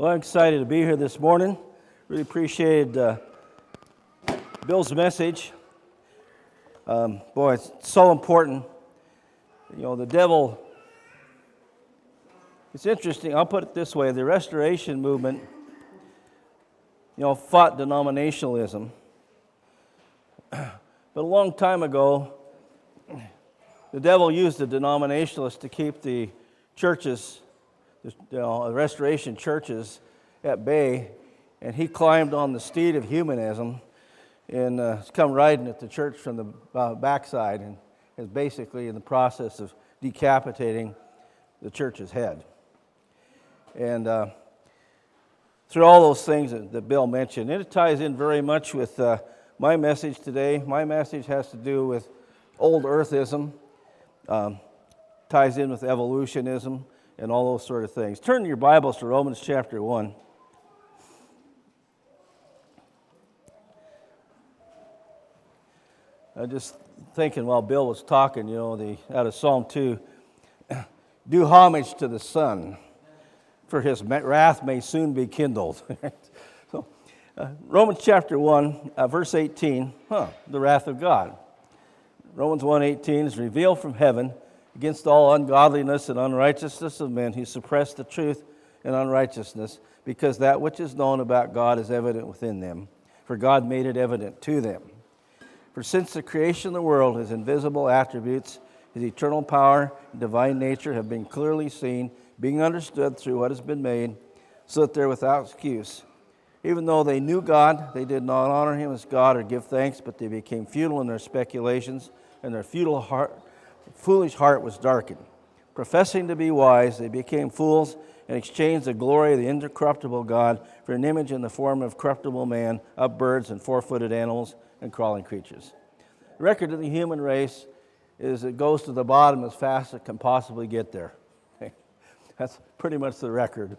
Well, I'm excited to be here this morning. Really appreciated Bill's message. Boy, it's so important. You know, the devil, it's interesting. I'll put it this way. The Restoration movement, fought denominationalism. But a long time ago, the devil used the denominationalists to keep the churches, the Restoration churches at bay, and he climbed on the steed of humanism and come riding at the church from the backside and is basically in the process of decapitating the church's head. And through all those things that Bill mentioned, and it ties in very much with my message today. My message has to do with old earthism, ties in with evolutionism, and all those sort of things. Turn your Bibles to Romans chapter 1. I'm just thinking while Bill was talking, out of Psalm 2, do homage to the Son, for his wrath may soon be kindled. So, Romans chapter 1, verse 18, the wrath of God. Romans 1:18 is revealed from heaven against all ungodliness and unrighteousness of men who suppress the truth and unrighteousness, because that which is known about God is evident within them, for God made it evident to them. For since the creation of the world, his invisible attributes, his eternal power and divine nature have been clearly seen, being understood through what has been made, so that they're without excuse. Even though they knew God, they did not honor him as God or give thanks, but they became futile in their speculations, and their foolish heart was darkened. Professing to be wise, they became fools and exchanged the glory of the incorruptible God for an image in the form of corruptible man, of birds and four-footed animals and crawling creatures. The record of the human race is it goes to the bottom as fast as it can possibly get there. That's pretty much the record.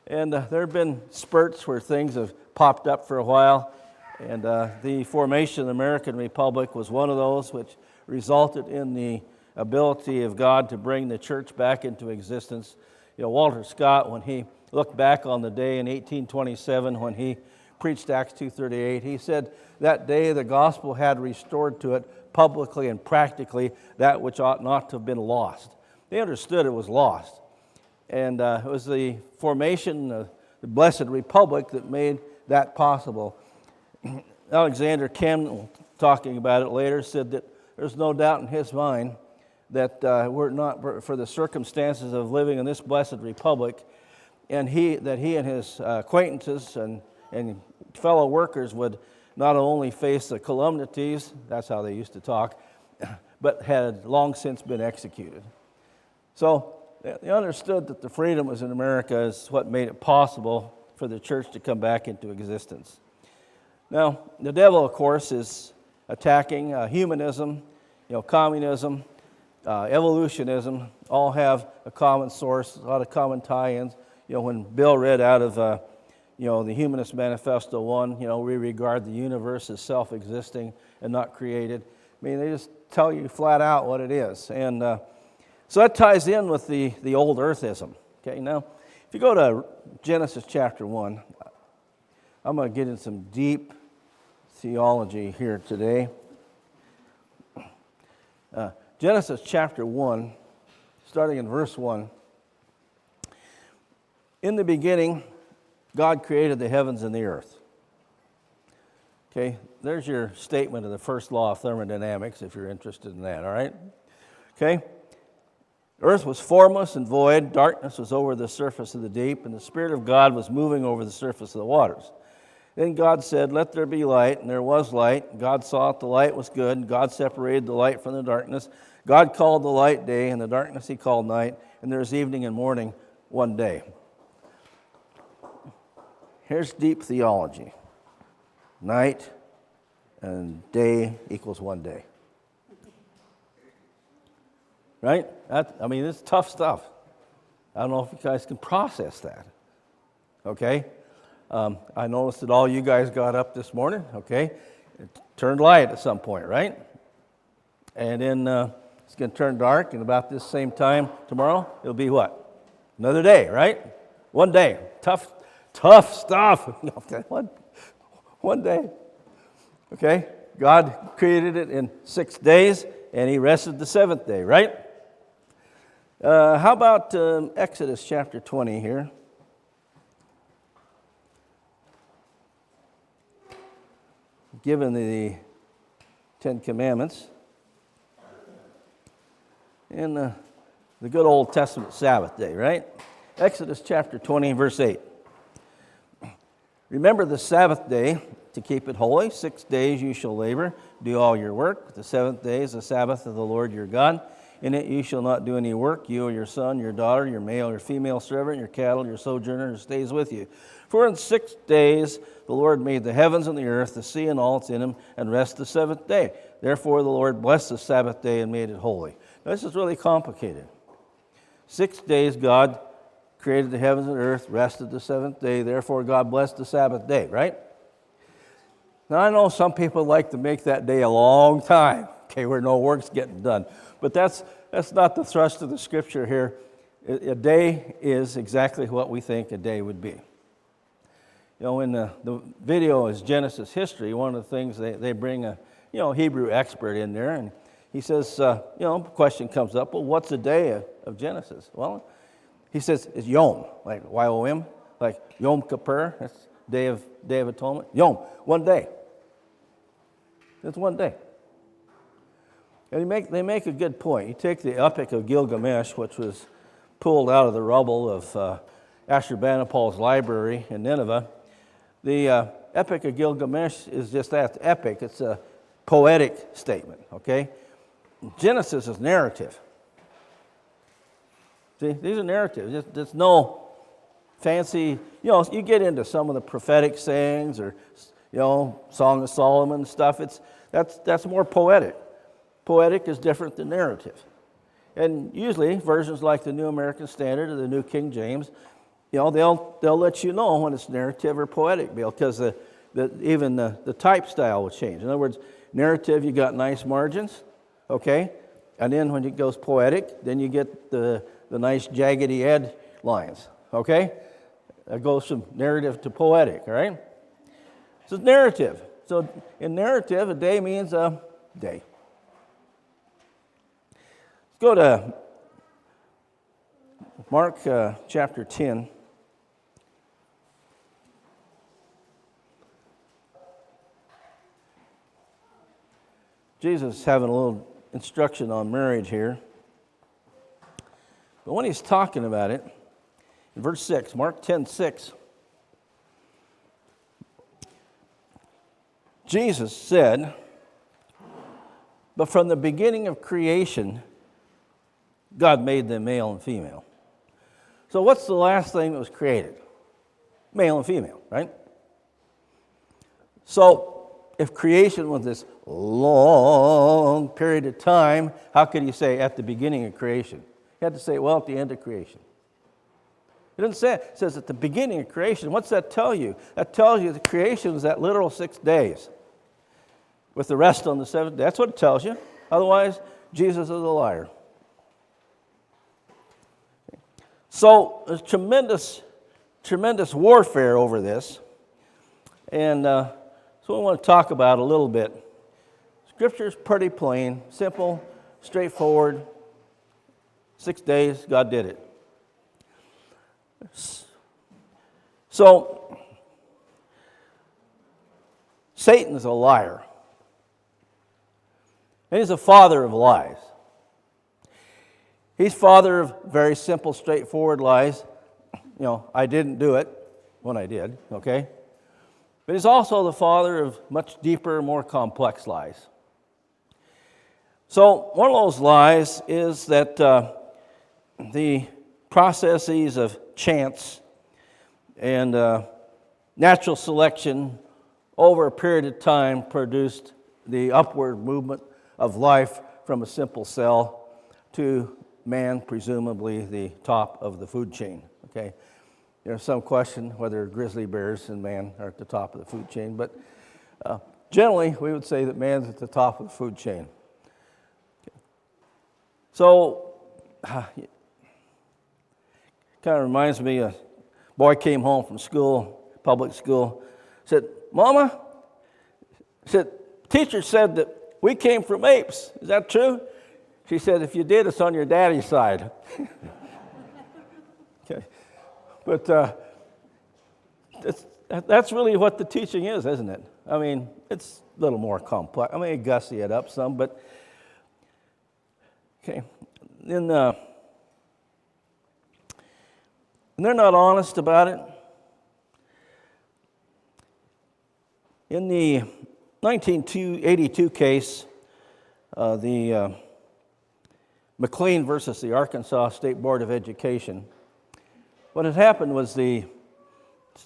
And there have been spurts where things have popped up for a while, and the formation of the American Republic was one of those, which resulted in the ability of God to bring the church back into existence. Walter Scott, when he looked back on the day in 1827 when he preached Acts 2:38, he said that day the gospel had restored to it publicly and practically that which ought not to have been lost. They understood it was lost. And it was the formation of the Blessed Republic that made that possible. Alexander Campbell, talking about it later, said that there's no doubt in his mind that were it not for the circumstances of living in this Blessed Republic, and he and his acquaintances and fellow workers would not only face the calumnies, that's how they used to talk, but had long since been executed. So they understood that the freedom was in America is what made it possible for the church to come back into existence. Now, the devil, of course, is attacking humanism, communism, evolutionism, all have a common source, a lot of common tie-ins. When Bill read out of the Humanist Manifesto 1, we regard the universe as self-existing and not created. I mean, they just tell you flat out what it is. And so that ties in with the old earthism. Okay, now, if you go to Genesis chapter 1, I'm going to get in some deep theology here today. Genesis chapter 1, starting in verse 1. In the beginning, God created the heavens and the earth. Okay, there's your statement of the first law of thermodynamics, if you're interested in that, all right? Okay, earth was formless and void, darkness was over the surface of the deep, and the Spirit of God was moving over the surface of the waters. Then God said, "Let there be light," and there was light. God saw that the light was good, and God separated the light from the darkness. God called the light day, and the darkness he called night, and there was evening and morning one day. Here's deep theology. Night and day equals one day. Right? It's tough stuff. I don't know if you guys can process that. Okay? I noticed that all you guys got up this morning, okay? It turned light at some point, right? And then it's going to turn dark, and about this same time tomorrow, it'll be what? Another day, right? One day. Tough Tough stuff. One day. Okay? God created it in 6 days, and he rested the seventh day, right? How about Exodus chapter 20 here? Given the Ten Commandments and the good Old Testament Sabbath day, right? Exodus chapter 20, verse 8. Remember the Sabbath day to keep it holy. 6 days you shall labor, do all your work. But the seventh day is the Sabbath of the Lord your God. In it you shall not do any work, you or your son, your daughter, your male or female servant, your cattle, your sojourner who stays with you. For in 6 days the Lord made the heavens and the earth, the sea and all that's in them, and rest the seventh day. Therefore the Lord blessed the Sabbath day and made it holy. Now, this is really complicated. 6 days God created the heavens and earth, rested the seventh day. Therefore God blessed the Sabbath day, right? Now I know some people like to make that day a long time, okay, where no work's getting done. But that's not the thrust of the scripture here. A day is exactly what we think a day would be. You know, in the video is Genesis history, one of the things they bring a Hebrew expert in there, and he says, the question comes up, well, what's a day of Genesis? Well, he says it's Yom, like Y-O-M, like Yom Kippur, that's Day of Atonement. Yom, 1 day. It's 1 day. And they make a good point. You take the Epic of Gilgamesh, which was pulled out of the rubble of Ashurbanipal's library in Nineveh. The Epic of Gilgamesh is just that, epic. It's a poetic statement, okay? Genesis is narrative. See, these are narratives. There's no fancy, you get into some of the prophetic sayings or, Song of Solomon stuff. That's more poetic. Poetic is different than narrative. And usually, versions like the New American Standard or the New King James, they'll let you know when it's narrative or poetic, because even the type style will change. In other words, narrative, you got nice margins, okay? And then when it goes poetic, then you get the nice jaggedy edge lines, okay? It goes from narrative to poetic, all right? So it's narrative. So in narrative, a day means a day. Let's go to Mark chapter 10. Jesus is having a little instruction on marriage here. But when he's talking about it, in verse 6, Mark 10:6, Jesus said, but from the beginning of creation, God made them male and female. So what's the last thing that was created? Male and female, right? So if creation was this long period of time, how could you say at the beginning of creation? You had to say, well, at the end of creation. It doesn't say it. It says at the beginning of creation. What's that tell you? That tells you that creation was that literal 6 days with the rest on the seventh day. That's what it tells you. Otherwise, Jesus is a liar. So there's tremendous warfare over this. And so we want to talk about a little bit. Scripture is pretty plain, simple, straightforward. 6 days, God did it. So, Satan is a liar. And he's a father of lies. He's father of very simple, straightforward lies. I didn't do it when I did, okay? But he's also the father of much deeper, more complex lies. So one of those lies is that the processes of chance and natural selection over a period of time produced the upward movement of life from a simple cell to man, presumably the top of the food chain. Okay, there's some question whether grizzly bears and man are at the top of the food chain, but generally we would say that man's at the top of the food chain. Okay. So, kind of reminds me of Boy came home from school, public school, said, "Mama," said, "teacher said that we came from apes. Is that true?" She said, "If you did, it's on your daddy's side." Okay. But that's really what the teaching is, isn't it? I mean, it's a little more complex. I mean, gussy it up some, but okay. Then and they're not honest about it. In the 1982 case, the McLean versus the Arkansas State Board of Education, what had happened was the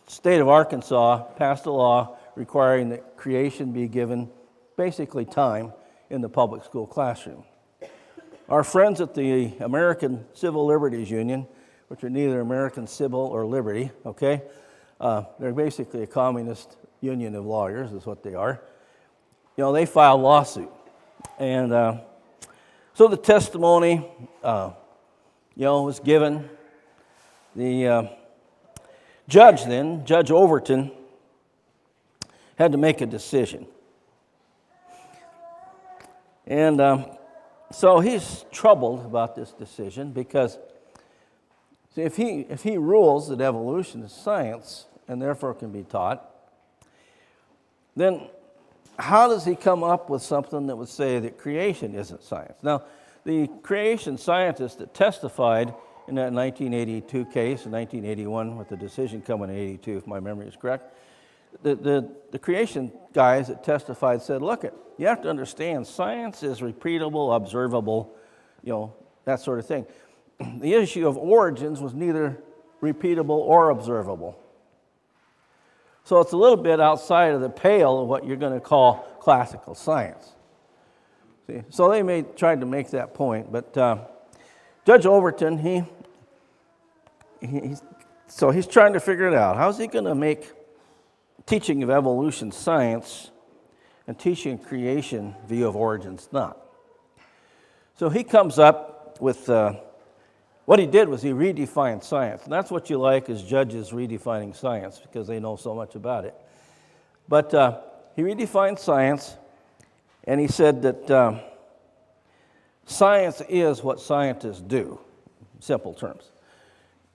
state of Arkansas passed a law requiring that creation be given basically time in the public school classroom. Our friends at the American Civil Liberties Union, which are neither American Civil or Liberty, okay, they're basically a communist union of lawyers, is what they are. You know, they filed a lawsuit. And so the testimony, was given. The judge then, Judge Overton, had to make a decision. And so he's troubled about this decision because, see, if he rules that evolution is science and therefore can be taught, then how does he come up with something that would say that creation isn't science? Now, the creation scientists that testified in that 1982 case, in 1981, with the decision coming in 82, if my memory is correct, the creation guys that testified said, look, you have to understand, science is repeatable, observable, that sort of thing. The issue of origins was neither repeatable or observable. So it's a little bit outside of the pale of what you're going to call classical science. See? So they tried to make that point, but Judge Overton, he's trying to figure it out. How's he going to make teaching of evolution science and teaching creation view of origins not? So he comes up with, what he did was he redefined science. And that's what you like is judges redefining science because they know so much about it. But he redefined science and he said that science is what scientists do, simple terms.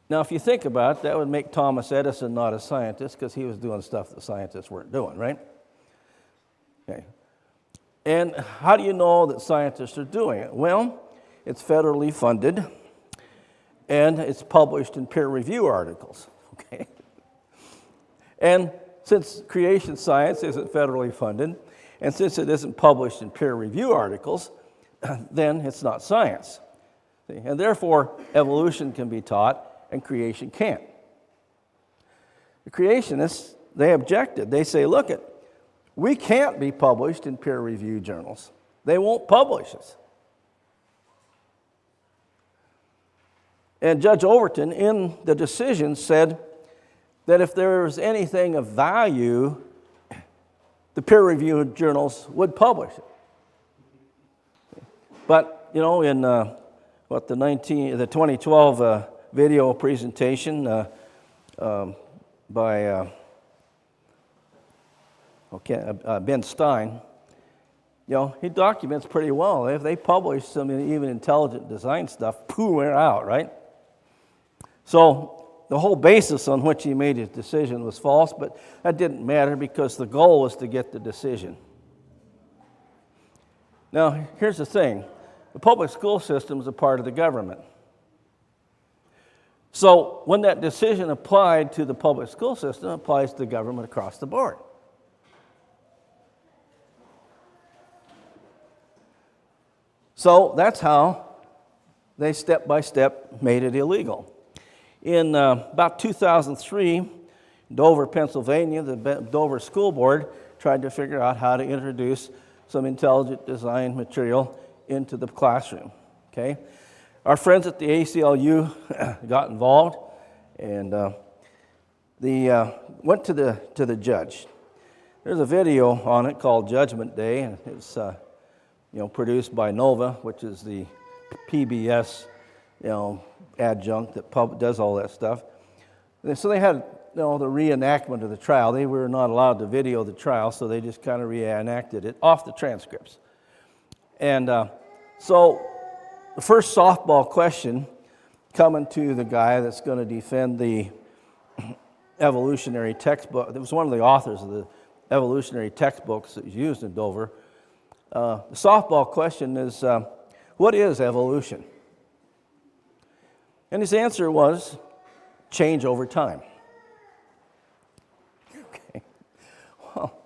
Now, if you think about it, that would make Thomas Edison not a scientist because he was doing stuff that scientists weren't doing, right? Okay. And how do you know that scientists are doing it? Well, it's federally funded, and it's published in peer review articles, okay? And since creation science isn't federally funded, and since it isn't published in peer review articles, then it's not science. See? And therefore, evolution can be taught, and creation can't. The creationists, they objected. They say, look, we can't be published in peer review journals. They won't publish us. And Judge Overton, in the decision, said that if there was anything of value, the peer review journals would publish it. But, in the 2012 video presentation by Ben Stein, he documents pretty well. If they publish some even intelligent design stuff, we're out, right? So the whole basis on which he made his decision was false, but that didn't matter because the goal was to get the decision. Now, here's the thing. The public school system is a part of the government. So when that decision applied to the public school system, it applies to the government across the board. So that's how they step by step made it illegal. In about 2003, Dover, Pennsylvania, the Dover School Board tried to figure out how to introduce some intelligent design material into the classroom. Okay, our friends at the ACLU got involved, and they went to the judge. There's a video on it called Judgment Day, and it's produced by Nova, which is the PBS adjunct that does all that stuff. So they had the reenactment of the trial. They were not allowed to video the trial, so they just kind of reenacted it off the transcripts. And so the first softball question coming to the guy that's going to defend the evolutionary textbook. It was one of the authors of the evolutionary textbooks that was used in Dover. The softball question is, what is evolution? And his answer was, change over time. Okay. Well,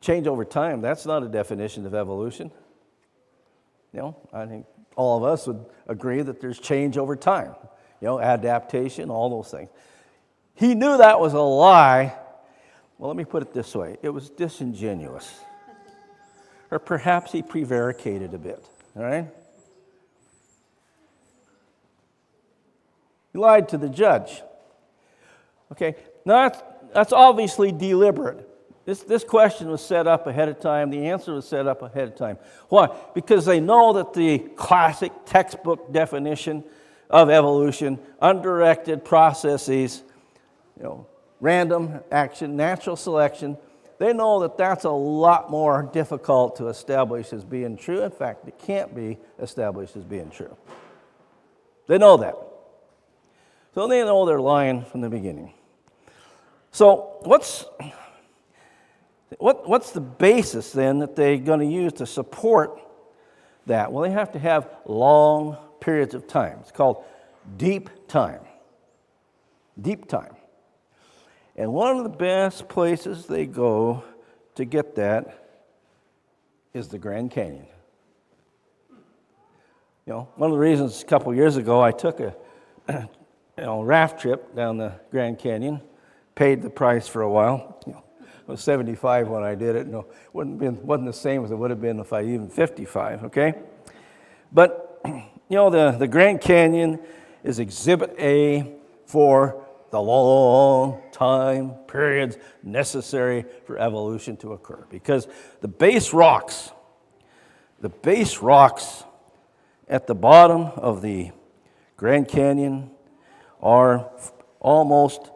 change over time, that's not a definition of evolution. I think all of us would agree that there's change over time. Adaptation, all those things. He knew that was a lie. Well, let me put it this way. It was disingenuous. Or perhaps he prevaricated a bit, all right? He lied to the judge. Okay, now that's obviously deliberate. This question was set up ahead of time. The answer was set up ahead of time. Why? Because they know that the classic textbook definition of evolution, undirected processes, random action, natural selection, they know that that's a lot more difficult to establish as being true. In fact, it can't be established as being true. They know that. So they know they're lying from the beginning. So what's the basis then that they're going to use to support that? Well, they have to have long periods of time. It's called deep time. Deep time. And one of the best places they go to get that is the Grand Canyon. One of the reasons a couple of years ago I took a raft trip down the Grand Canyon, paid the price for a while. I was 75 when I did it. Wasn't the same as it would have been if I even 55. Okay, but the Grand Canyon is Exhibit A for the long time periods necessary for evolution to occur, because the base rocks at the bottom of the Grand Canyon are almost,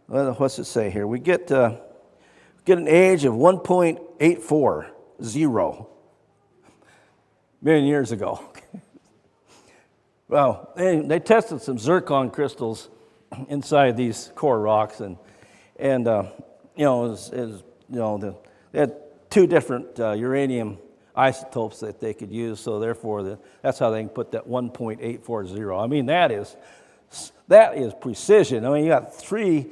what's it say here? We get an age of 1.840 million years ago. Well, they tested some zircon crystals inside these core rocks, and they had two different uranium isotopes that they could use, so therefore that's how they can put that 1.840. I mean, that is precision. I mean, you got three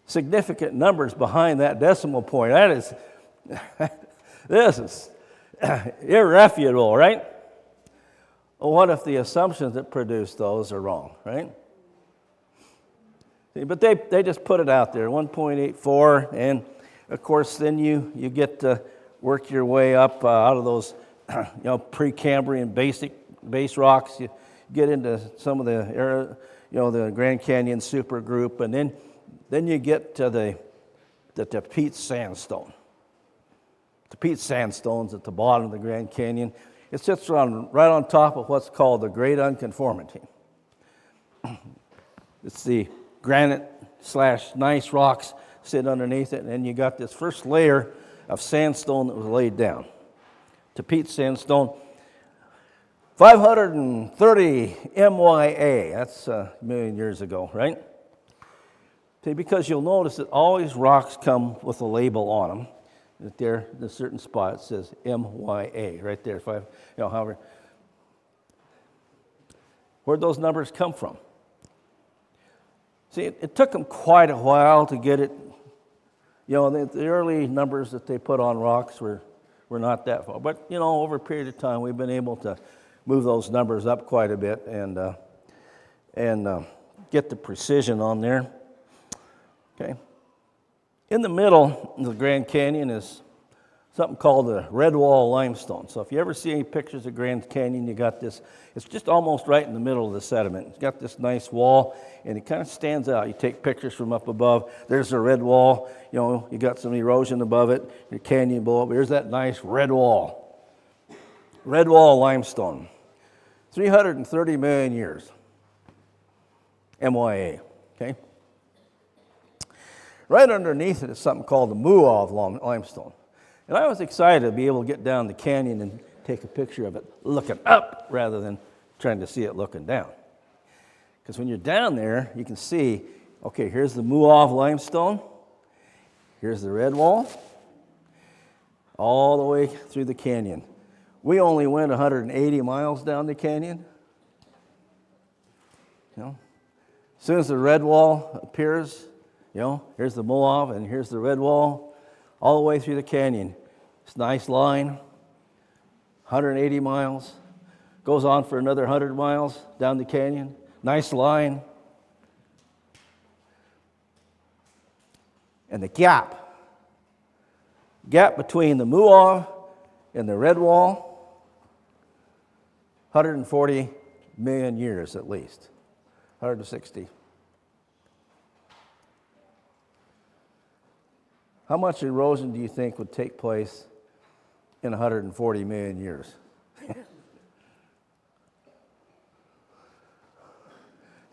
significant numbers behind that decimal point. This is irrefutable, right? Well, what if the assumptions that produce those are wrong, right? See, but they just put it out there, 1.84, and of course then you get to work your way up out of those Precambrian base rocks. You get into some of the the Grand Canyon supergroup, and then you get to the Tapeats sandstone. Tapeats sandstone's at the bottom of the Grand Canyon. It sits right on top of what's called the Great Unconformity. It's the granite/gneiss rocks sit underneath it, and then you got this first layer of sandstone that was laid down. Tapeats sandstone, 530 MYA. That's a million years ago, right? See, because you'll notice that all these rocks come with a label on them. That there, in a certain spot, it says MYA right there. However, where'd those numbers come from? See, it took them quite a while to get it. The early numbers that they put on rocks were not that far. But, over a period of time, we've been able to move those numbers up quite a bit and get the precision on there. Okay. In the middle of the Grand Canyon is something called the red wall limestone. So if you ever see any pictures of Grand Canyon, you got this. It's just almost right in the middle of the sediment. It's got this nice wall, and it kind of stands out. You take pictures from up above. There's the red wall. You got some erosion above it. Your canyon below. But here's that nice red wall. Red wall limestone. 330 million years. MYA, okay? Right underneath it is something called the Muav limestone. And I was excited to be able to get down the canyon and take a picture of it looking up rather than trying to see it looking down. Because when you're down there, you can see, okay, here's the Muav limestone. Here's the red wall. All the way through the canyon. We only went 180 miles down the canyon. You know, as soon as the red wall appears, here's the Muav and here's the red wall, all the way through the canyon. It's a nice line, 180 miles, goes on for another 100 miles down the canyon. Nice line. And the gap between the Muav and the red wall, 140 million years at least, 160. How much erosion do you think would take place in 140 million years?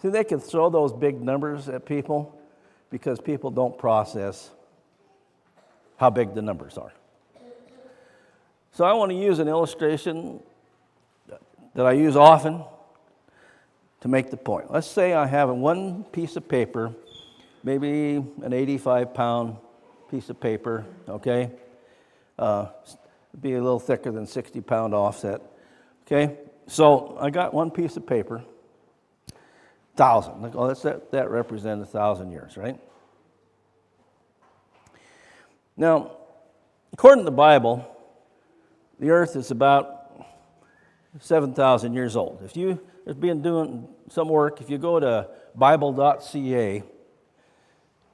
See, they can throw those big numbers at people because people don't process how big the numbers are. So I want to use an illustration that I use often to make the point. Let's say I have one piece of paper, maybe an 85-pound piece of paper, okay? Be a little thicker than 60-pound offset, okay? So I got one piece of paper, 1,000. Oh, that represents 1,000 years, right? Now, according to the Bible, the earth is about 7,000 years old. If you have been doing some work, if you go to Bible.ca,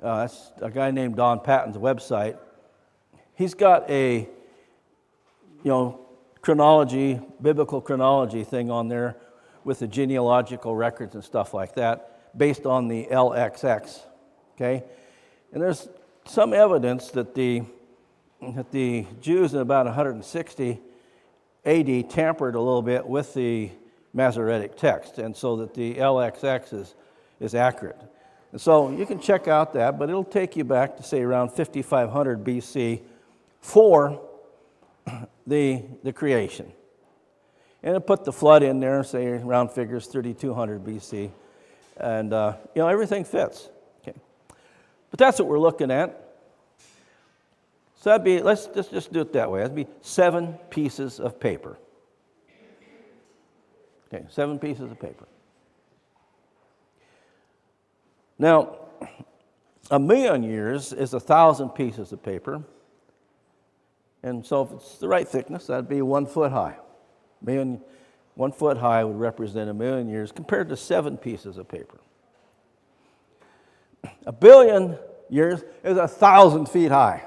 that's a guy named Don Patton's website, he's got a, chronology, biblical chronology thing on there with the genealogical records and stuff like that based on the LXX, okay? And there's some evidence that the Jews in about 160 AD tampered a little bit with the Masoretic text, and so that the LXX is accurate. And so you can check out that, but it'll take you back to, say, around 5500 BC for the creation. And it'll put the flood in there, say, around figures 3200 BC. And, everything fits. Okay. But that's what we're looking at. So that'd be, let's just do it that way. That'd be 7 pieces of paper. Okay, 7 pieces of paper. Now, 1,000,000 years is 1,000 pieces of paper. And so if it's the right thickness, that'd be 1 foot high. 1 foot high would represent 1,000,000 years compared to 7 pieces of paper. 1 billion years is 1,000 feet high.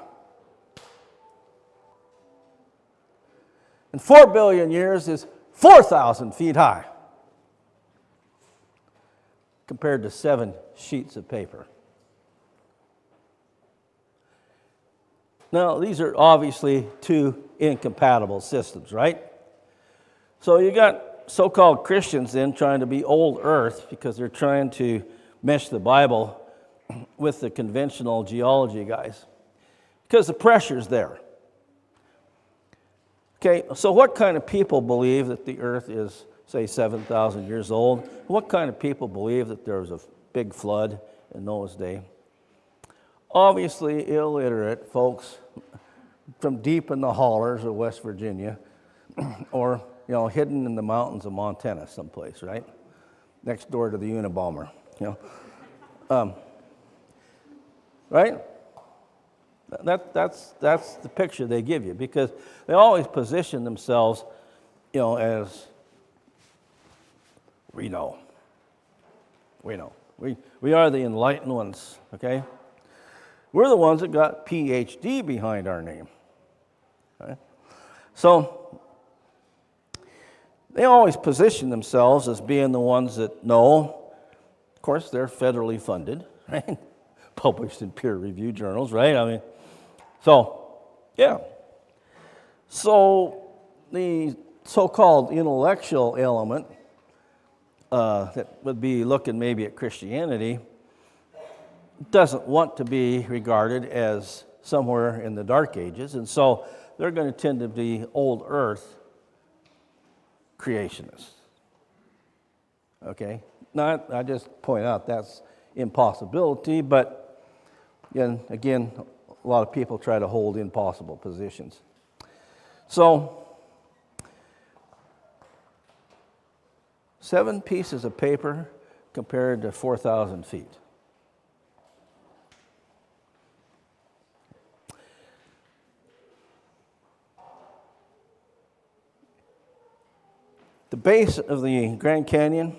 And 4 billion years is 4,000 feet high compared to 7 sheets of paper. Now, these are obviously 2 incompatible systems, right? So you got so-called Christians then trying to be old earth because they're trying to mesh the Bible with the conventional geology guys because the pressure's there. Okay, so what kind of people believe that the earth is, say, 7,000 years old? What kind of people believe that there was a big flood in Noah's day? Obviously illiterate folks from deep in the hollers of West Virginia or, hidden in the mountains of Montana someplace, right? Next door to the Unabomber, right? That's the picture they give you because they always position themselves, as we know. We are the enlightened ones, okay? We're the ones that got PhD behind our name. Okay? So they always position themselves as being the ones that know. Of course, they're federally funded, right? Published in peer-reviewed journals, right? So the so-called intellectual element that would be looking maybe at Christianity doesn't want to be regarded as somewhere in the Dark Ages, and so they're going to tend to be old earth creationists. Okay? Now, I just point out that's impossibility, but again, a lot of people try to hold impossible positions. So, 7 pieces of paper compared to 4,000 feet. The base of the Grand Canyon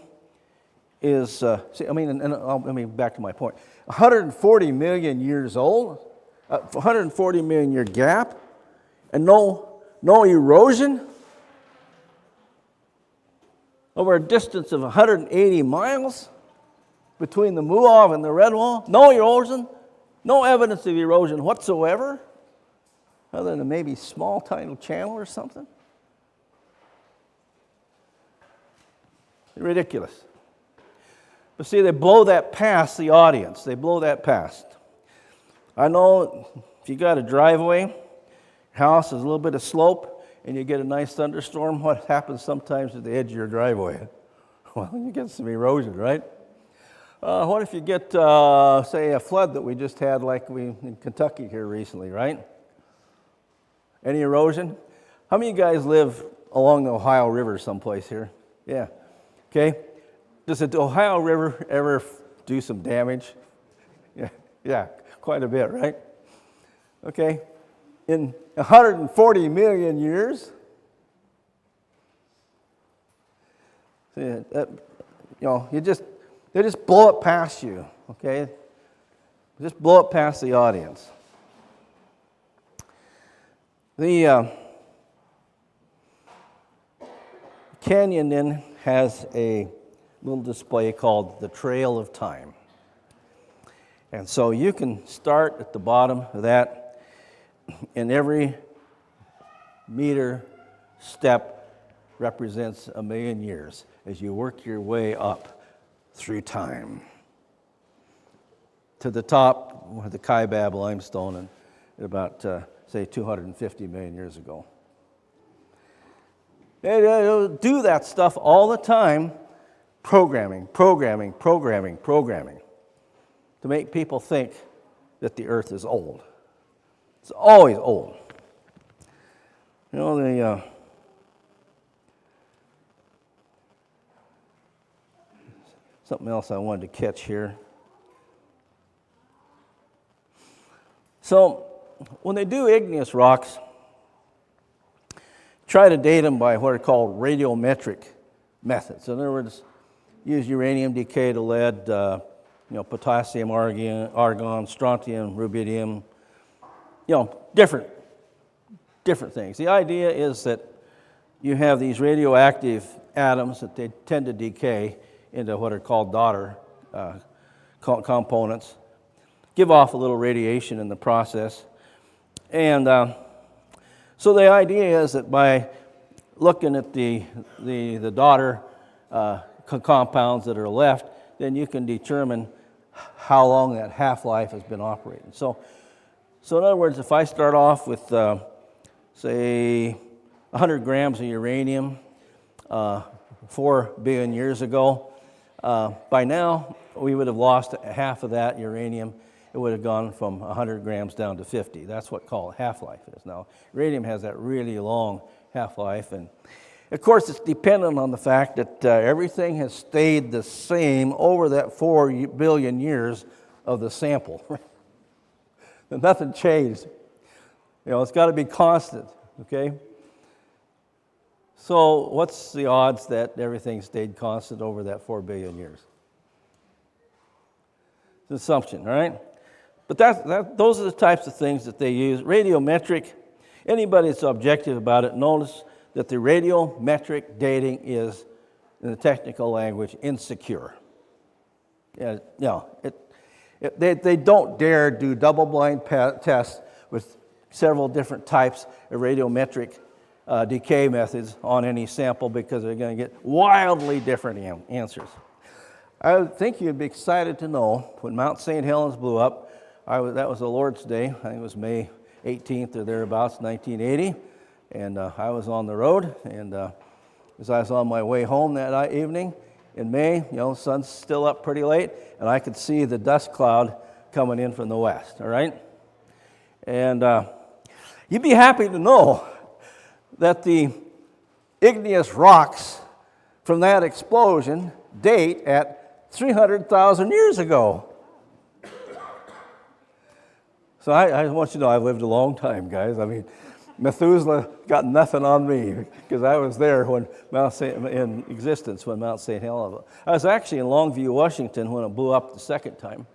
is, back to my point, 140 million years old, 140 million year gap, and no erosion. Over a distance of 180 miles between the Muav and the Red Wall. No erosion, no evidence of erosion whatsoever, other than maybe small tidal channel or something. Ridiculous. But see, they blow that past the audience. They blow that past. I know if you got a driveway, your house is a little bit of slope, and you get a nice thunderstorm, what happens sometimes at the edge of your driveway? Well, you get some erosion, right? What if you get, say, a flood that we just had like we in Kentucky here recently, right? Any erosion? How many of you guys live along the Ohio River someplace here? Yeah. Okay. Does the Ohio River ever do some damage? Yeah, quite a bit, right? Okay. In 140 million years, they just blow it past you, okay? Just blow it past the audience. The canyon then has a little display called the Trail of Time. And so you can start at the bottom of that, and every meter step represents 1,000,000 years as you work your way up through time to the top with the Kaibab limestone and about, say, 250 million years ago. They do that stuff all the time, programming, to make people think that the earth is old. It's always old. You know, something else I wanted to catch here. So, when they do igneous rocks, try to date them by what are called radiometric methods. In other words, use uranium decay to lead, potassium, argon, strontium, rubidium, different things. The idea is that you have these radioactive atoms that they tend to decay into what are called daughter components, give off a little radiation in the process. And so the idea is that by looking at the daughter compounds that are left, then you can determine how long that half-life has been operating. So in other words, if I start off with, say, 100 grams of uranium 4 billion years ago, by now we would have lost half of that uranium. It would have gone from 100 grams down to 50. That's what called half-life is. Now, uranium has that really long half-life, and of course it's dependent on the fact that everything has stayed the same over that 4 billion years of the sample. Nothing changed. It's got to be constant, okay? So what's the odds that everything stayed constant over that 4 billion years? It's an assumption, right? But those are the types of things that they use. Radiometric, anybody that's objective about it, notice that the radiometric dating is, in the technical language, insecure. They don't dare do double-blind tests with several different types of radiometric decay methods on any sample because they're going to get wildly different answers. I think you'd be excited to know when Mount St. Helens blew up, that was the Lord's Day. I think it was May 18th or thereabouts, 1980. And I was on the road, and as I was on my way home that evening in May, the sun's still up pretty late, and I could see the dust cloud coming in from the west, all right? And you'd be happy to know that the igneous rocks from that explosion date at 300,000 years ago. So I want you to know I've lived a long time, guys. I mean, Methuselah got nothing on me because I was there when in existence when Mount St. Helens. I was actually in Longview, Washington when it blew up the second time.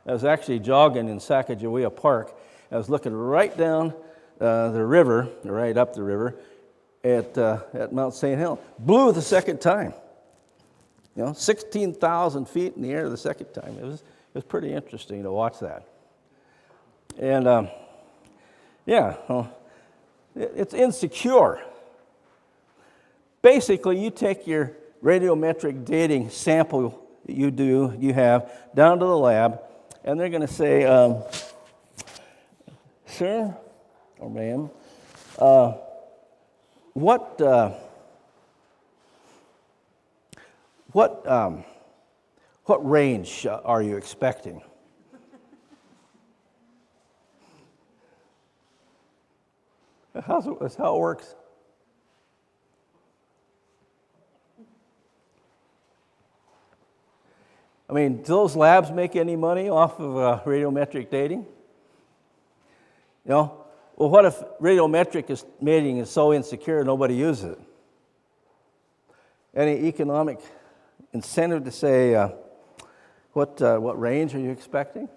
I was actually jogging in Sacagawea Park. I was looking right down the river, right up the river, at Mount St. Helens. Blew the second time. 16,000 feet in the air the second time. It was pretty interesting to watch that. And it's insecure. Basically, you take your radiometric dating sample that you have down to the lab, and they're going to say, sir or ma'am, what range are you expecting? That's how it works. I mean, do those labs make any money off of radiometric dating? Well, what if radiometric dating is so insecure nobody uses it? Any economic incentive to say, what range are you expecting?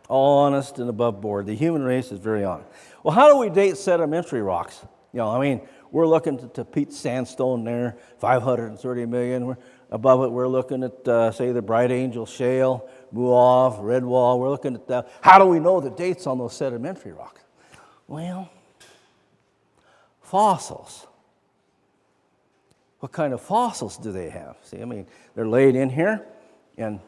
All honest and above board. The human race is very honest. Well, how do we date sedimentary rocks? We're looking to Pete Sandstone there, 530 million. Above it, we're looking at, say, the Bright Angel Shale, Muav, Redwall. We're looking at that. How do we know the dates on those sedimentary rocks? Well, fossils. What kind of fossils do they have? See, they're laid in here, and,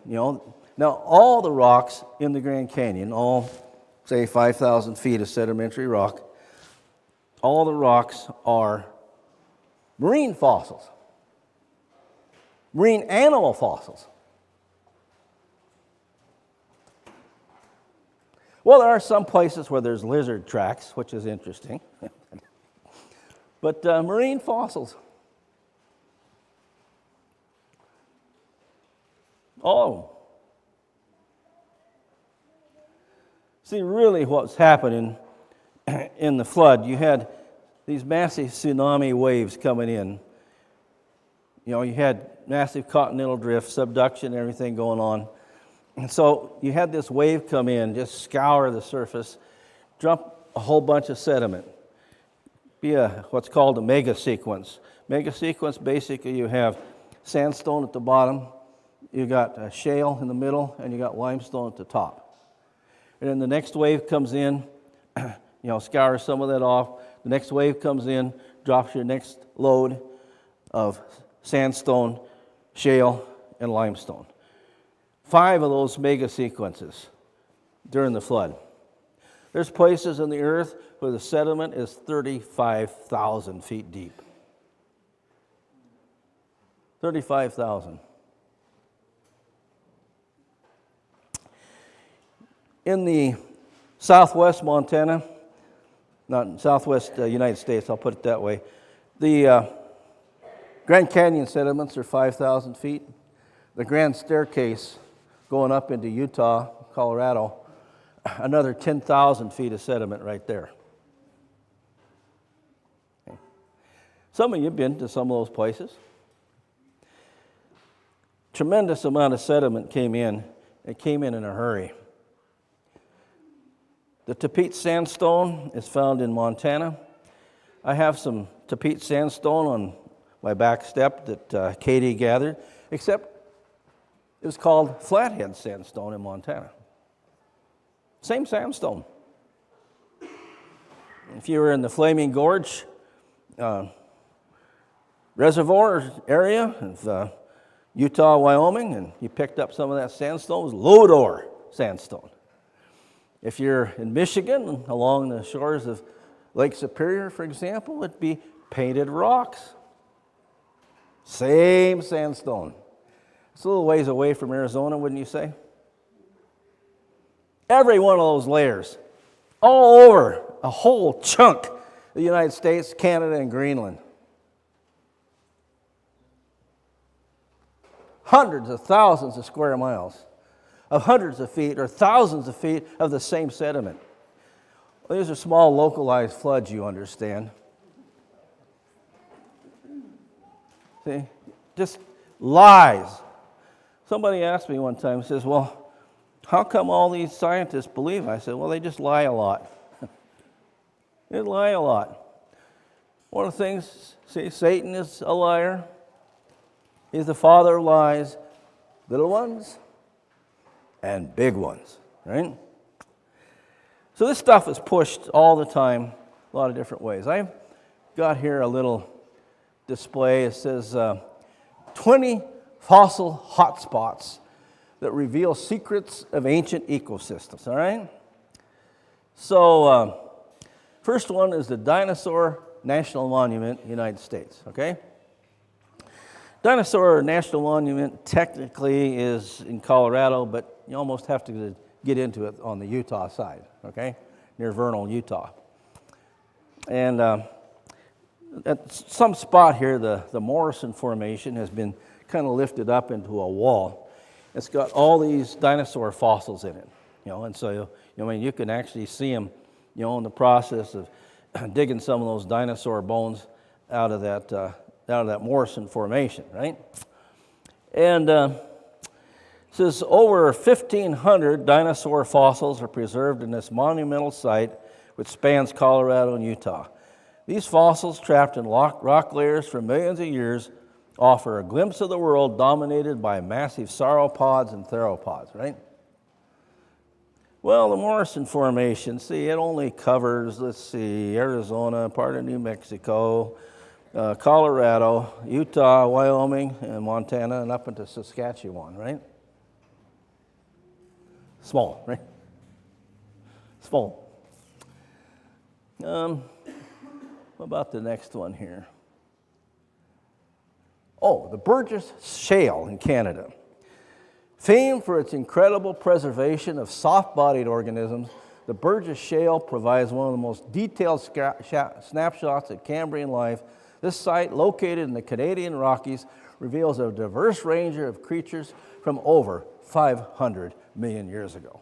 now, all the rocks in the Grand Canyon, all, say, 5,000 feet of sedimentary rock, all the rocks are marine fossils, marine animal fossils. Well, there are some places where there's lizard tracks, which is interesting. But marine fossils. Oh. See, really what's happening in the flood, you had these massive tsunami waves coming in. You had massive continental drift, subduction, everything going on. And so you had this wave come in, just scour the surface, dump a whole bunch of sediment. Be what's called a mega sequence. Mega sequence, basically you have sandstone at the bottom, you got shale in the middle, and you got limestone at the top. And then the next wave comes in, scours some of that off. The next wave comes in, drops your next load of sandstone, shale, and limestone. 5 of those mega sequences during the flood. There's places in the earth where the sediment is 35,000 feet deep. 35,000. In the southwest Montana, not southwest United States, I'll put it that way, the Grand Canyon sediments are 5,000 feet. The Grand Staircase going up into Utah, Colorado, another 10,000 feet of sediment right there. Okay. Some of you have been to some of those places. Tremendous amount of sediment came in. It came in a hurry. The Tapete sandstone is found in Montana. I have some Tapete sandstone on my back step that Katie gathered, except it was called Flathead sandstone in Montana. Same sandstone. If you were in the Flaming Gorge reservoir area of Utah, Wyoming, and you picked up some of that sandstone, it was Lodore sandstone. If you're in Michigan, along the shores of Lake Superior, for example, it'd be Painted Rocks. Same sandstone. It's a little ways away from Arizona, wouldn't you say? Every one of those layers, all over a whole chunk of the United States, Canada, and Greenland. Hundreds of thousands of square miles of hundreds of feet or thousands of feet of the same sediment. Well, these are small localized floods, you understand. See, just lies. Somebody asked me one time, says, well, how come all these scientists believe? I said, well, they just lie a lot. They lie a lot. One of the things, see, Satan is a liar. He's the father of lies, little ones and big ones, right? So this stuff is pushed all the time, a lot of different ways. I've got here a little display. It says 20 fossil hotspots that reveal secrets of ancient ecosystems, all right? So first one is the Dinosaur National Monument, United States, okay? Dinosaur National Monument technically is in Colorado, but you almost have to get into it on the Utah side, okay? Near Vernal, Utah. And at some spot here, the Morrison Formation has been kind of lifted up into a wall. It's got all these dinosaur fossils in it, and so, you can actually see them, in the process of digging some of those dinosaur bones out of that Morrison Formation, right? And it says over 1,500 dinosaur fossils are preserved in this monumental site, which spans Colorado and Utah. These fossils, trapped in rock layers for millions of years, offer a glimpse of the world dominated by massive sauropods and theropods, right? Well, the Morrison Formation, see, it only covers, Arizona, part of New Mexico, Colorado, Utah, Wyoming, and Montana, and up into Saskatchewan, right? Small, right? Small. What about the next one here? Oh, the Burgess Shale in Canada. Famed for its incredible preservation of soft-bodied organisms, the Burgess Shale provides one of the most detailed snapshots of Cambrian life. This site, located in the Canadian Rockies, reveals a diverse range of creatures from over 500 million years ago.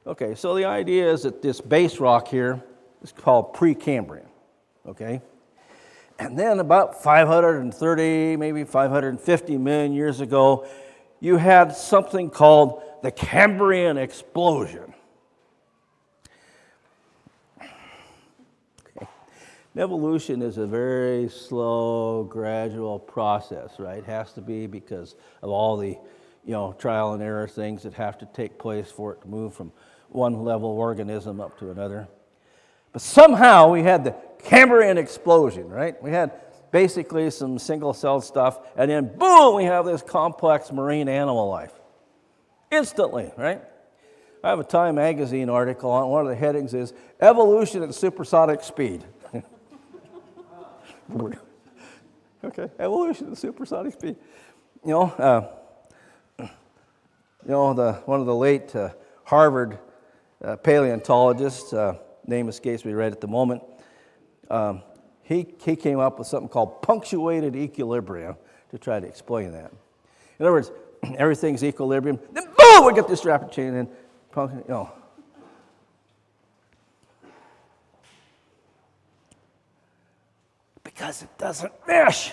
Okay, so the idea is that this base rock here is called Precambrian, okay? And then about 530, maybe 550 million years ago, you had something called the Cambrian explosion. Okay. Evolution is a very slow, gradual process, right? It has to be because of all the, trial and error things that have to take place for it to move from one level organism up to another. But somehow we had the Cambrian explosion, right? We had basically some single-celled stuff, and then boom, we have this complex marine animal life. Instantly, right? I have a Time magazine article on one of the headings is Evolution at Supersonic Speed. Okay, evolution at supersonic speed. One of the late Harvard paleontologists, name escapes me right at the moment, he came up with something called punctuated equilibrium to try to explain that. In other words, everything's equilibrium, then boom, we get this rapid chain, and because it doesn't mesh.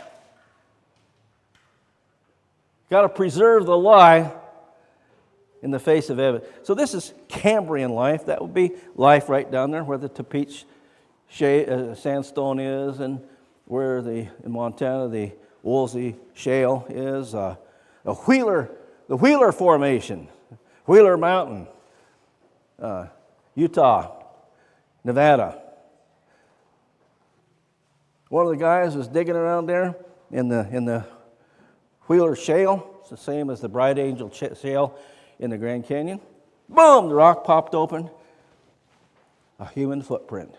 Got to preserve the lie in the face of evidence. So this is Cambrian life. That would be life right down there where the Tapeach sandstone is, and where in Montana the Woolsey Shale is. The Wheeler Formation, Wheeler Mountain, Utah, Nevada. One of the guys was digging around there in the Wheeler Shale. It's the same as the Bright Angel Shale in the Grand Canyon. Boom! The rock popped open. A human footprint,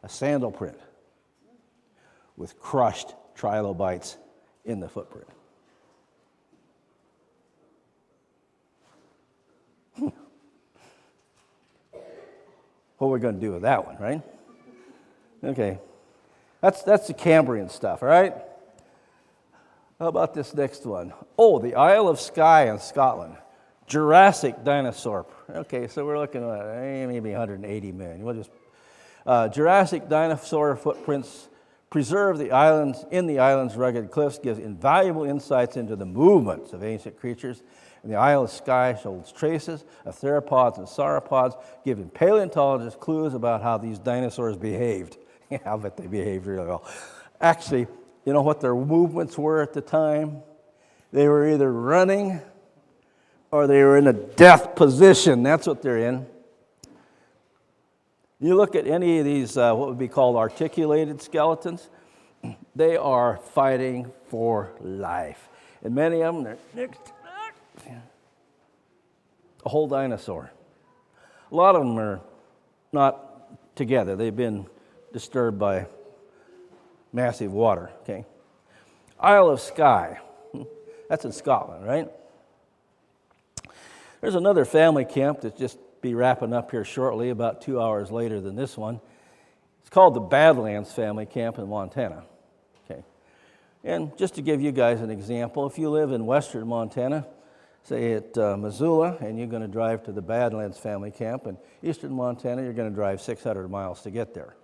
a sandal print, with crushed trilobites in the footprint. What are we going to do with that one, right? Okay. That's the Cambrian stuff, all right? How about this next one? Oh, the Isle of Skye in Scotland. Jurassic dinosaur. Okay, so we're looking at maybe 180 million. We'll just Jurassic dinosaur footprints preserve the islands in the island's rugged cliffs, gives invaluable insights into the movements of ancient creatures. And the Isle of Skye shows traces of theropods and sauropods, giving paleontologists clues about how these dinosaurs behaved. Yeah, I bet they behaved really well. Actually, you know what their movements were at the time? They were either running or they were in a death position. That's what they're in. You look at any of these, what would be called articulated skeletons, they are fighting for life. And many of them, they're a whole dinosaur. A lot of them are not together. They've been disturbed by massive water, okay? Isle of Skye. That's in Scotland, right? There's another family camp that's just be wrapping up here shortly, about 2 hours later than this one. It's called the Badlands Family Camp in Montana. Okay. And just to give you guys an example, if you live in western Montana, say at Missoula, and you're going to drive to the Badlands Family Camp, in eastern Montana, you're going to drive 600 miles to get there,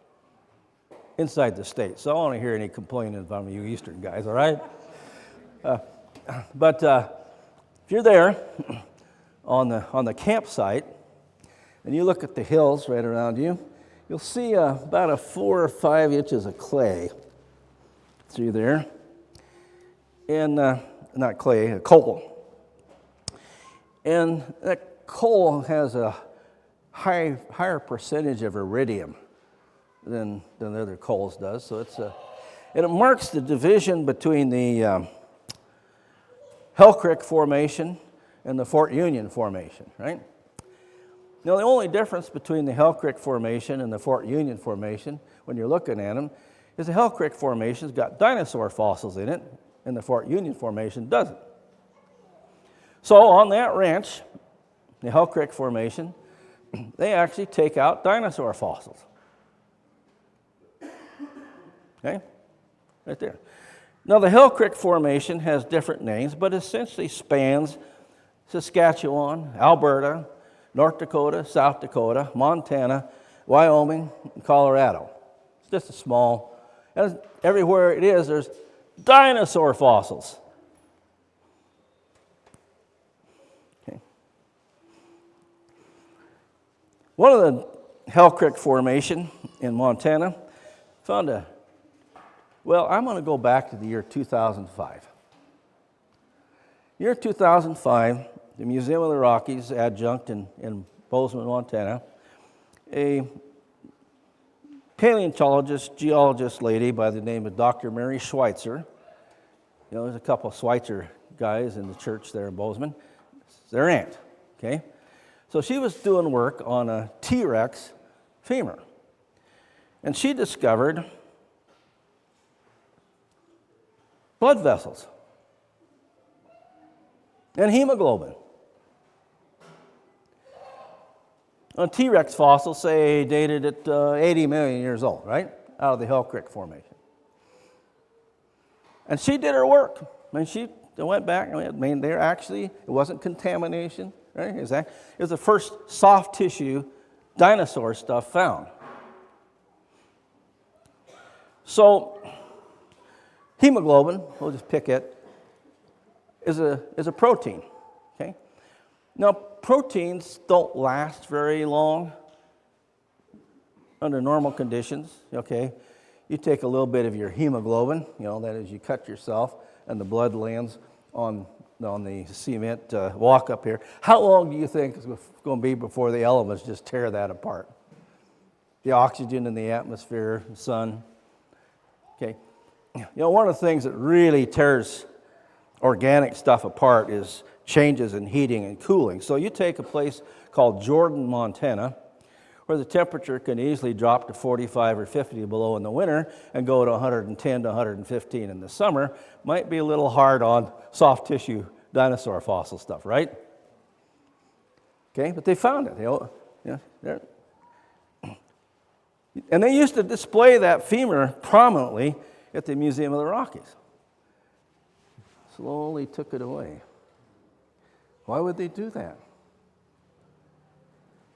inside the state. So I don't want to hear any complaining from you eastern guys, all right? But if you're there on the campsite, and you look at the hills right around you, you'll see about 4 or 5 inches of clay through there. And, not clay, coal. And that coal has a higher percentage of iridium than other coals does. So and it marks the division between the Hell Creek Formation and the Fort Union Formation, right? Now, the only difference between the Hell Creek Formation and the Fort Union Formation, when you're looking at them, is the Hell Creek Formation's got dinosaur fossils in it, and the Fort Union Formation doesn't. So on that ranch, the Hell Creek Formation, they actually take out dinosaur fossils. Okay? Right there. Now, the Hell Creek Formation has different names, but essentially spans Saskatchewan, Alberta, North Dakota, South Dakota, Montana, Wyoming, and Colorado. It's just a small, and everywhere it is, there's dinosaur fossils. Okay. One of the Hell Creek Formation in Montana found I'm going to go back to the year 2005. Year 2005, the Museum of the Rockies adjunct in Bozeman, Montana, a paleontologist, geologist lady by the name of Dr. Mary Schweitzer. You know, there's a couple of Schweitzer guys in the church there in Bozeman. It's their aunt, okay? So she was doing work on a T-Rex femur. And she discovered blood vessels and hemoglobin. A T-Rex fossil, say, dated at 80 million years old, right? Out of the Hell Creek Formation. And she did her work. I mean, she went back. I mean, they're actually, it wasn't contamination, right? It was the first soft tissue dinosaur stuff found. So, hemoglobin, we'll just pick it, is a protein, okay? Now, proteins don't last very long under normal conditions, okay? You take a little bit of your hemoglobin, you know, that is you cut yourself and the blood lands on on the cement walk up here. How long do you think it's going to be before the elements just tear that apart? The oxygen in the atmosphere, the sun. Okay. You know, one of the things that really tears organic stuff apart is changes in heating and cooling. So you take a place called Jordan, Montana, where the temperature can easily drop to 45 or 50 below in the winter and go to 110 to 115 in the summer. Might be a little hard on soft tissue dinosaur fossil stuff, right? Okay, but they found it. And they used to display that femur prominently at the Museum of the Rockies. Slowly took it away. Why would they do that?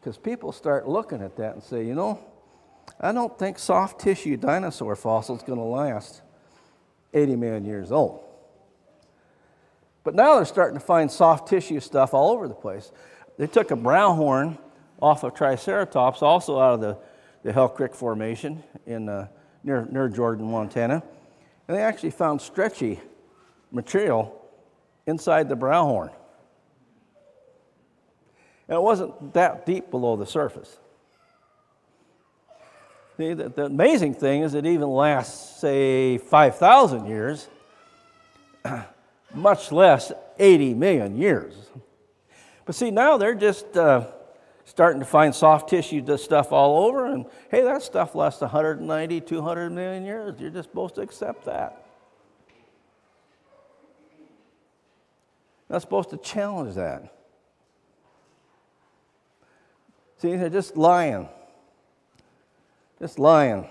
Because people start looking at that and say, you know, I don't think soft tissue dinosaur fossil is going to last 80 million years old. But now they're starting to find soft tissue stuff all over the place. They took a brown horn off of Triceratops, also out of the Hell Creek Formation in near Jordan, Montana, and they actually found stretchy material inside the brown horn. And it wasn't that deep below the surface. See, the amazing thing is it even lasts, say, 5,000 years, much less 80 million years. But see, now they're just starting to find soft tissue stuff all over, and hey, that stuff lasts 190, 200 million years. You're just supposed to accept that. Not supposed to challenge that. See, they're just lying. Just lying.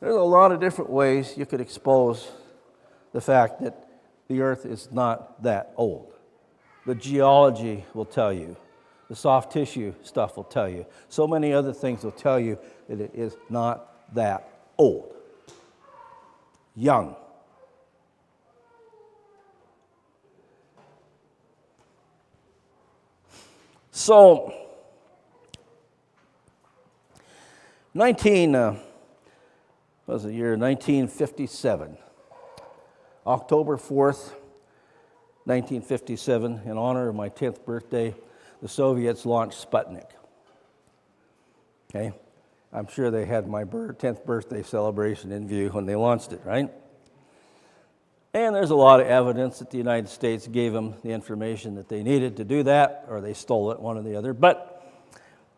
There's a lot of different ways you could expose the fact that the earth is not that old. The geology will tell you. The soft tissue stuff will tell you. So many other things will tell you that it is not that old. Young. So, what was the year? 1957. October 4th, 1957, in honor of my 10th birthday, the Soviets launched Sputnik. Okay? I'm sure they had my 10th birthday celebration in view when they launched it, right? And there's a lot of evidence that the United States gave them the information that they needed to do that, or they stole it, one or the other. But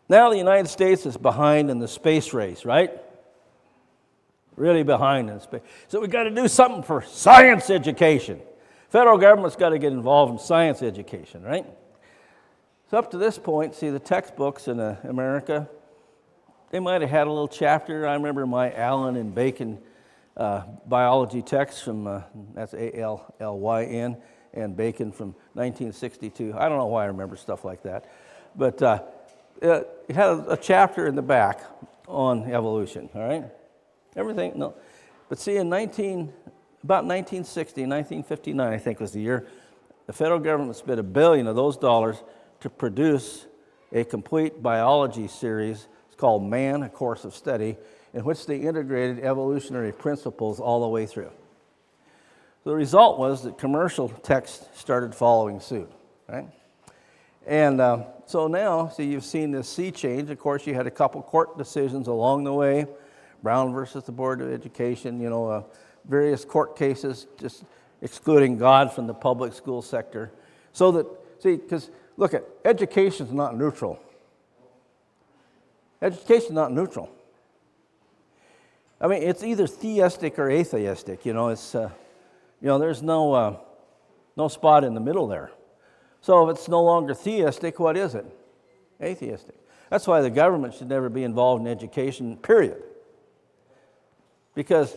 now the United States is behind in the space race, right? Really behind in space. So we've got to do something for science education. Federal government's got to get involved in science education, right? So up to this point, see, the textbooks in America, they might have had a little chapter. I remember my Allen and Bacon biology text from, that's Alyn, and Bacon from 1962. I don't know why I remember stuff like that. But it had a chapter in the back on evolution, all right? Everything, no. But see, about 1960, 1959, I think was the year, the federal government spent $1 billion of those dollars to produce a complete biology series. It's called Man, A Course of Study, in which they integrated evolutionary principles all the way through. The result was that commercial texts started following suit, right? And so now, see, you've seen this sea change. Of course, you had a couple court decisions along the way, Brown versus the Board of Education, various court cases just excluding God from the public school sector. So that, see, because look, education is not neutral. Education is not neutral. I mean, it's either theistic or atheistic. It's there's no spot in the middle there. So if it's no longer theistic, what is it? Atheistic. That's why the government should never be involved in education, period. Because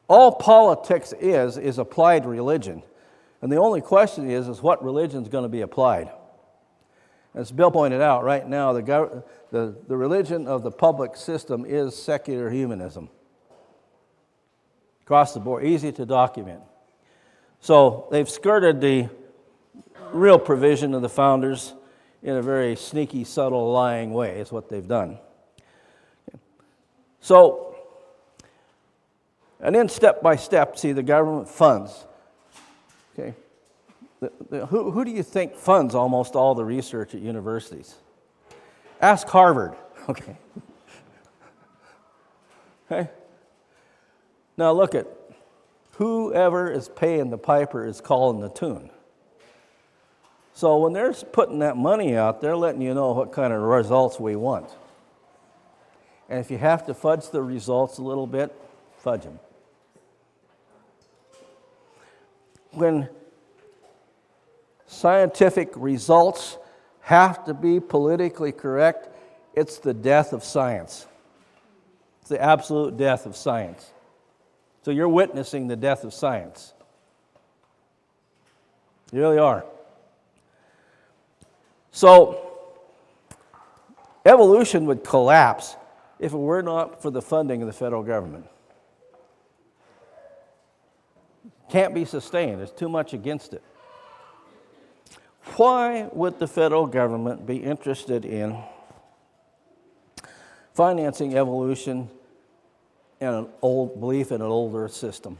all politics is applied religion. And the only question is what religion is going to be applied. As Bill pointed out, right now, the religion of the public system is secular humanism. Across the board, easy to document. So they've skirted the real provision of the founders in a very sneaky, subtle, lying way, is what they've done. So, And then step by step, see, the government funds. Okay, who do you think funds almost all the research at universities? Ask Harvard. Okay. Okay. Now look at whoever is paying the piper is calling the tune. So when they're putting that money out, they're letting you know what kind of results we want. And if you have to fudge the results a little bit, fudge them. When scientific results have to be politically correct, it's the death of science. It's the absolute death of science. So you're witnessing the death of science. You really are. So evolution would collapse if it were not for the funding of the federal government. Can't be sustained. There's too much against it. Why would the federal government be interested in financing evolution and an old belief in an older system?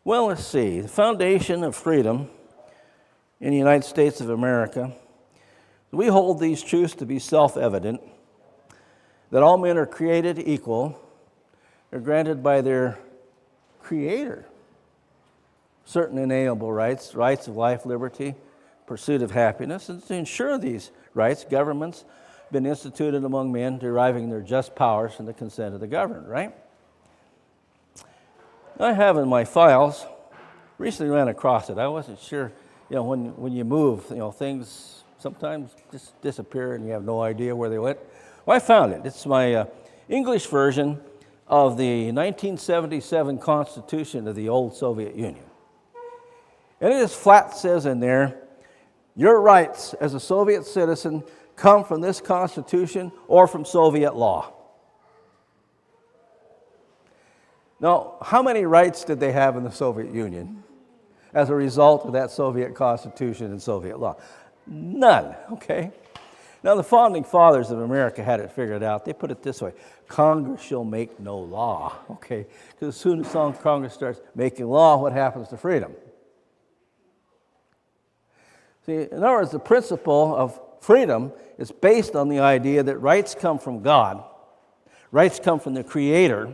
Well, let's see. The foundation of freedom in the United States of America, we hold these truths to be self-evident, that all men are created equal, are granted by their Creator certain inalienable rights, rights of life, liberty, pursuit of happiness, and to ensure these rights, governments have been instituted among men, deriving their just powers from the consent of the governed, right? I have in my files, recently ran across it. I wasn't sure, when you move, things sometimes just disappear and you have no idea where they went. Well, I found it. It's my English version of the 1977 Constitution of the old Soviet Union. And it just flat says in there, your rights as a Soviet citizen come from this Constitution or from Soviet law. Now, how many rights did they have in the Soviet Union as a result of that Soviet Constitution and Soviet law? None, okay? Now, the Founding Fathers of America had it figured out. They put it this way: Congress shall make no law, okay? Because as soon as Congress starts making law, what happens to freedom? See, in other words, the principle of freedom is based on the idea that rights come from God, rights come from the Creator,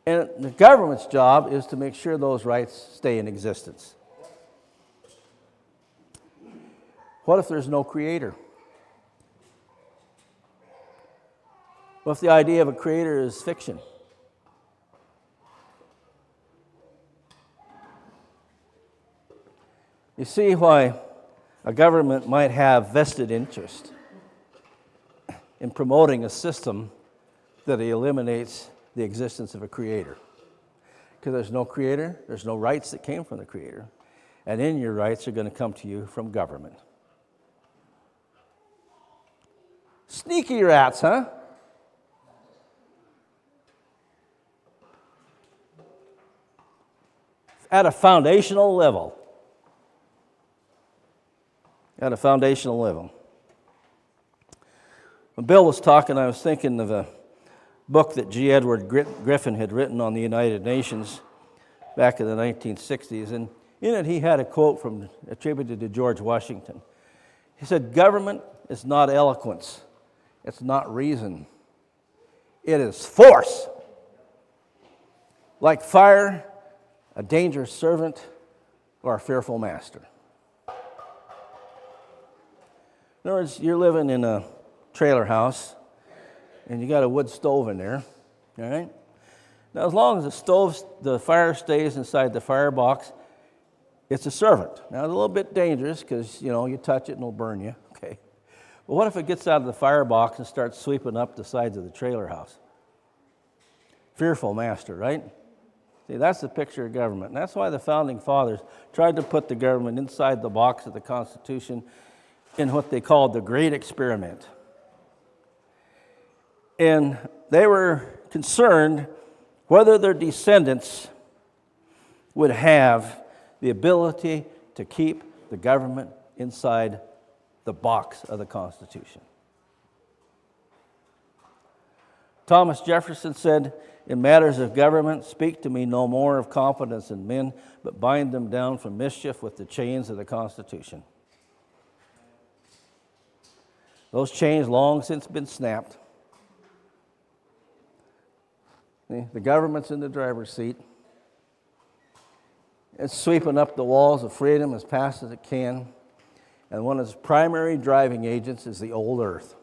and the government's job is to make sure those rights stay in existence. What if there's no Creator? What if the idea of a Creator is fiction? You see why a government might have vested interest in promoting a system that eliminates the existence of a Creator. Because there's no Creator, there's no rights that came from the Creator, and then your rights are going to come to you from government. Sneaky rats, huh? At a foundational level. At a foundational level. When Bill was talking, I was thinking of a book that G. Edward Griffin had written on the United Nations back in the 1960s, and in it he had a quote attributed to George Washington. He said, "Government is not eloquence, it's not reason, it is force. Like fire, a dangerous servant, or a fearful master." In other words, you're living in a trailer house, and you got a wood stove in there, all right? Now, as long as the fire stays inside the firebox, it's a servant. Now, it's a little bit dangerous because, you touch it and it'll burn you, okay? But what if it gets out of the firebox and starts sweeping up the sides of the trailer house? Fearful master, right? See, that's the picture of government. And that's why the Founding Fathers tried to put the government inside the box of the Constitution in what they called the Great Experiment. And they were concerned whether their descendants would have the ability to keep the government inside the box of the Constitution. Thomas Jefferson said, "In matters of government, speak to me no more of confidence in men, but bind them down from mischief with the chains of the Constitution." Those chains long since been snapped. The government's in the driver's seat. It's sweeping up the walls of freedom as fast as it can. And one of its primary driving agents is the old earth.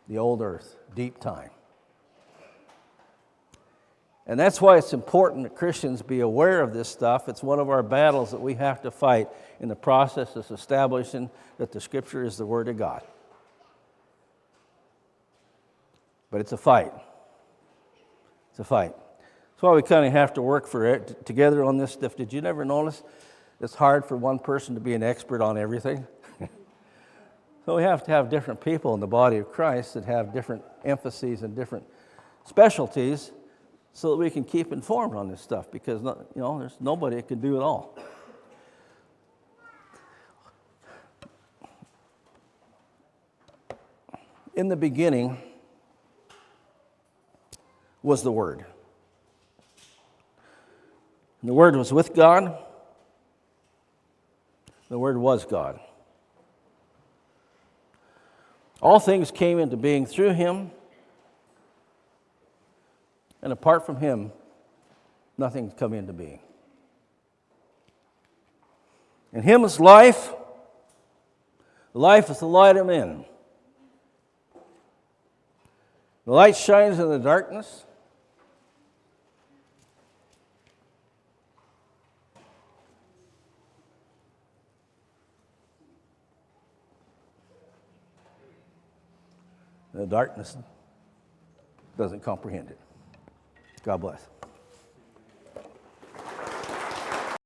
The old earth, deep time. And that's why it's important that Christians be aware of this stuff. It's one of our battles that we have to fight in the process of establishing that the Scripture is the Word of God. But it's a fight. It's a fight. That's why we kind of have to work for it together on this stuff. Did you never notice it's hard for one person to be an expert on everything? So we have to have different people in the body of Christ that have different emphases and different specialties so that we can keep informed on this stuff, because there's nobody that can do it all. In the beginning was the Word. And the Word was with God. The Word was God. All things came into being through Him, and apart from Him, nothing's come into being. In Him is life. Life is the light of men. The light shines in the darkness. The darkness doesn't comprehend it. God bless.